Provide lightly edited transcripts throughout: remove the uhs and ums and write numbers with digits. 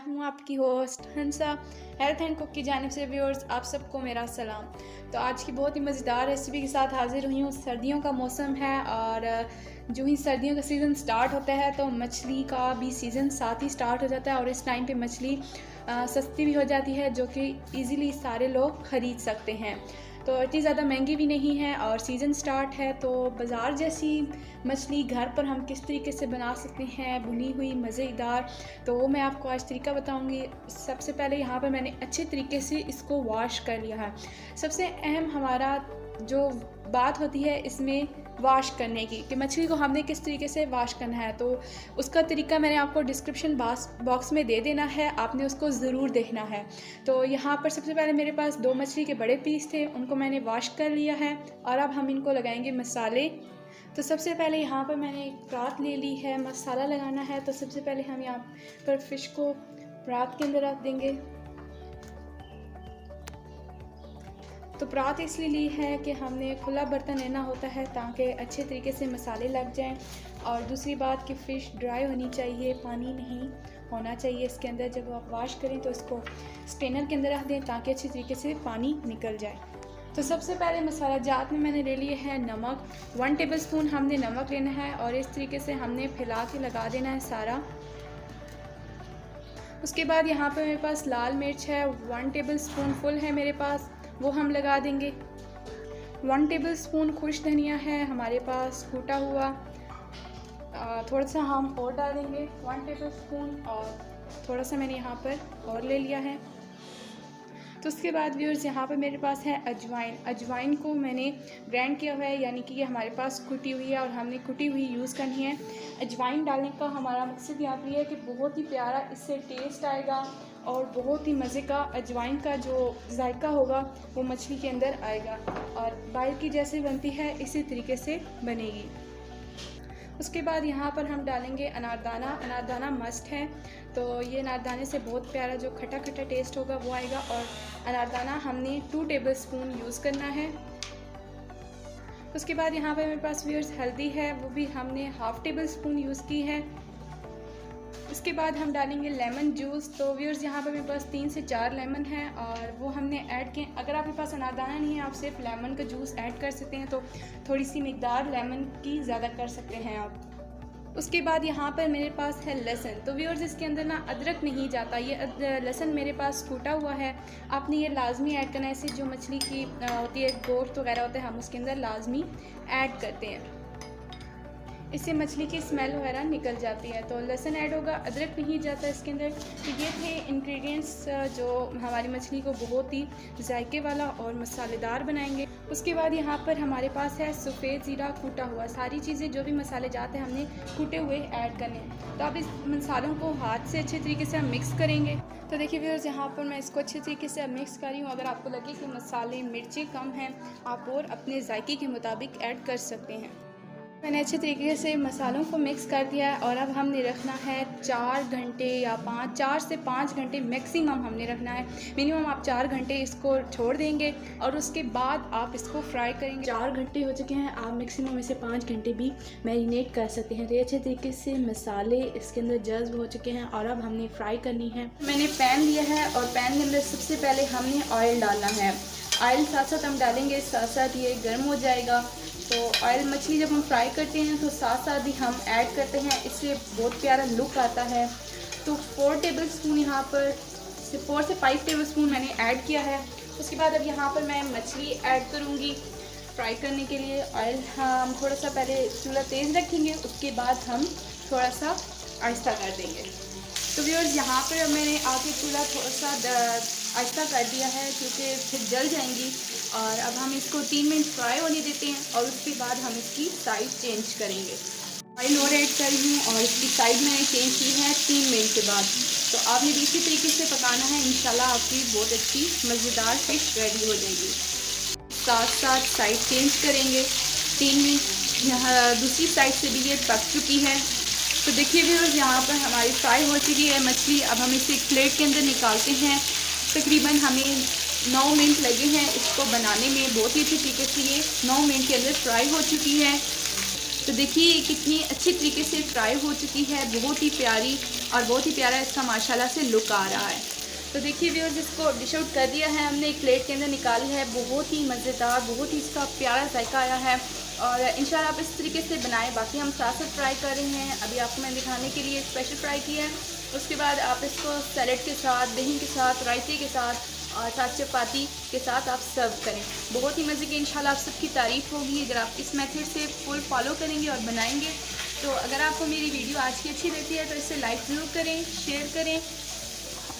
हूँ आपकी host Hansa. Health and cook की जानिब से व्यूअर्स आप सबको मेरा सलाम। तो आज की बहुत ही मज़ेदार रेसिपी के साथ हाज़िर हुई हूँ। सर्दियों का मौसम है और जो ही सर्दियों का सीज़न स्टार्ट होता है तो मछली का भी सीज़न साथ ही स्टार्ट हो जाता है और इस टाइम पे मछली सस्ती भी हो जाती है, जो कि इजीली सारे लोग ख़रीद सकते हैं। तो इतनी ज़्यादा महंगी भी नहीं है और सीज़न स्टार्ट है, तो बाज़ार जैसी मछली घर पर हम किस तरीके से बना सकते हैं भुनी हुई मज़ेदार, तो वो मैं आपको आज तरीका बताऊंगी। सबसे पहले यहाँ पर मैंने अच्छे तरीके से इसको वॉश कर लिया है। सबसे अहम हमारा जो बात होती है इसमें वॉश करने की, कि मछली को हमने किस तरीके से वॉश करना है, तो उसका तरीका मैंने आपको डिस्क्रिप्शन बॉक्स में दे देना है, आपने उसको ज़रूर देखना है। तो यहाँ पर सबसे पहले मेरे पास 2 मछली के बड़े पीस थे, उनको मैंने वॉश कर लिया है और अब हम इनको लगाएंगे मसाले। तो सबसे पहले यहाँ पर मैंने एक परात ले ली है, मसाला लगाना है। तो सबसे पहले हम यहाँ पर फ़िश को परात के अंदर रख देंगे। तो परात इसलिए ली है कि हमने खुला बर्तन लेना होता है ताकि अच्छे तरीके से मसाले लग जाएं। और दूसरी बात कि फ़िश ड्राई होनी चाहिए, पानी नहीं होना चाहिए इसके अंदर। जब आप वॉश करें तो इसको स्ट्रेनर के अंदर रख दें ताकि अच्छी तरीके से पानी निकल जाए। तो सबसे पहले मसाला जात में मैंने ले लिए है नमक। 1 टेबलस्पून हमने नमक लेना है और इस तरीके से हमने फैला के लगा देना है सारा। उसके बाद यहाँ पे मेरे पास लाल मिर्च है, 1 टेबलस्पून फुल है मेरे पास, वो हम लगा देंगे। 1 टेबलस्पून खुश धनिया है हमारे पास कूटा हुआ, थोड़ा सा हम और डालेंगे 1 टेबलस्पून, और थोड़ा सा मैंने यहाँ पर और ले लिया है। तो उसके बाद व्यूअर्स यहाँ पर मेरे पास है अजवाइन। अजवाइन को मैंने ग्राइंड किया हुआ है, यानी कि ये हमारे पास कुटी हुई है और हमने कुटी हुई यूज़ करनी है। अजवाइन डालने का हमारा मकसद यहाँ पर है कि बहुत ही प्यारा इससे टेस्ट आएगा और बहुत ही मज़े का अजवाइन का जो जायका होगा वो मछली के अंदर आएगा और बाहर की जैसे बनती है इसी तरीके से बनेगी। उसके बाद यहाँ पर हम डालेंगे अनारदाना। अनारदाना मस्ट है, तो ये अनारदाने से बहुत प्यारा जो खट्टा खट्टा टेस्ट होगा वो आएगा। और अनारदाना हमने 2 टेबलस्पून यूज़ करना है। उसके बाद यहाँ पे मेरे पास व्यूअर्स हल्दी है, वो भी हमने 1/2 टेबलस्पून यूज़ की है। इसके बाद हम डालेंगे लेमन जूस। तो व्यूअर्स यहाँ पर मेरे पास 3 से 4 लेमन है और वो हमने ऐड किए। अगर आपके पास अनारदाना नहीं है आप सिर्फ लेमन का जूस ऐड कर सकते हैं, तो थोड़ी सी मिकदार लेमन की ज़्यादा कर सकते हैं आप। उसके बाद यहाँ पर मेरे पास है लहसुन। तो व्यूअर्स इसके अंदर ना अदरक नहीं जाता, ये लहसुन मेरे पास कूटा हुआ है। आपने ये लाजमी ऐड करना है, इससे जो मछली की होती है गोश्त वगैरह होता है हम उसके अंदर लाजमी ऐड करते हैं, इससे मछली की स्मेल वगैरह निकल जाती है। तो लहसुन ऐड होगा, अदरक नहीं जाता इसके अंदर। तो ये थे इंग्रेडिएंट्स जो हमारी मछली को बहुत ही जायके वाला और मसालेदार बनाएंगे। उसके बाद यहाँ पर हमारे पास है सफ़ेद ज़ीरा कूटा हुआ। सारी चीज़ें जो भी मसाले जाते हैं हमने कूटे हुए ऐड करने हैं। तो अब इस मसालों को हाथ से अच्छे तरीके से हम मिक्स करेंगे। तो देखिए व्यूअर्स यहाँ पर मैं इसको अच्छे तरीके से मिक्स कर रही हूँ। अगर आपको लगे कि मसाले मिर्ची कम हैं आप और अपने जायके के मुताबिक ऐड कर सकते हैं। मैंने अच्छे तरीके से मसालों को मिक्स कर दिया है और अब हमने रखना है 4 घंटे या 4 से 5 घंटे मैक्सिमम हमने रखना है। मिनिमम आप 4 घंटे इसको छोड़ देंगे और उसके बाद आप इसको फ्राई करेंगे। 4 घंटे हो चुके हैं, आप मैक्सिमम इसे 5 घंटे भी मैरिनेट कर सकते हैं। तो ये अच्छे तरीके से मसाले इसके अंदर जज्ब हो चुके हैं और अब हमने फ्राई करनी है। मैंने पैन लिया है और पैन के अंदर सबसे पहले हमने ऑयल डालना है। ऑयल साथ साथ हम डालेंगे, साथ साथ ये गर्म हो जाएगा। तो ऑयल मछली जब हम फ्राई करते हैं तो साथ साथ ही हम ऐड करते हैं, इससे बहुत प्यारा लुक आता है। तो 4 टेबलस्पून यहाँ पर 4 से 5 टेबलस्पून मैंने ऐड किया है। उसके बाद अब यहाँ पर मैं मछली ऐड करूँगी फ्राई करने के लिए। ऑयल हम थोड़ा सा पहले चूल्हा तेज़ रखेंगे, उसके बाद हम थोड़ा सा आहिस्ता कर देंगे। तो व्यूअर्स यहाँ पर मैंने आके चूल्हा थोड़ा सा आहिस्ता कर दिया है क्योंकि फिर जल जाएंगी। और अब हम इसको 3 मिनट फ्राई होने देते हैं और उसके बाद हम इसकी साइड चेंज करेंगे। ऑयल और ऐड कर रही हूँ और इसकी साइड मैंने चेंज की है 3 मिनट के बाद। तो आपने भी इसी तरीके से पकाना है, इंशाल्लाह आपकी बहुत अच्छी मज़ेदार फ़िश रेडी हो जाएगी। साथ साथ साइड चेंज करेंगे 3 मिनट। यहाँ दूसरी साइड से भी ये पक चुकी है। तो देखिए व्यूअर्स यहाँ पर हमारी फ्राई हो चुकी है मछली। अब हम इसे एक प्लेट के अंदर निकालते हैं। तकरीबन हमें 9 मिनट लगे हैं इसको बनाने में। बहुत ही अच्छी तरीके से ये 9 मिनट के अंदर फ्राई हो चुकी है। तो देखिए कितनी अच्छी तरीके से फ्राई हो चुकी है, बहुत ही प्यारी और बहुत ही प्यारा इसका माशाल्लाह से लुक आ रहा है। तो देखिए व्यूअर्स, इसको डिश आउट कर दिया है हमने, एक प्लेट के अंदर निकाली है। बहुत ही मज़ेदार, बहुत ही इसका प्यारा जायका आया है और इंशाल्लाह आप इस तरीके से बनाएं। बाकी हम साथ साथ फ्राई कर रहे हैं, अभी आपको मैं दिखाने के लिए स्पेशल फ्राई किया है। उसके बाद आप इसको सैलेड के साथ, दही के साथ, रायते के साथ और साथ चपाती के साथ आप सर्व करें। बहुत ही मज़े की इंशाल्लाह आप सबकी तारीफ़ होगी अगर आप इस मेथड से फुल फॉलो करेंगे और बनाएंगे। तो अगर आपको मेरी वीडियो आज की अच्छी लगती है तो इसे लाइक ज़रूर करें, शेयर करें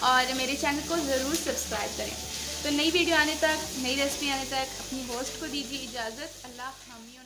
और मेरे चैनल को ज़रूर सब्सक्राइब करें। तो नई वीडियो आने तक, नई रेसिपी आने तक अपनी होस्ट को दीजिए इजाज़त। अल्लाह हामियों।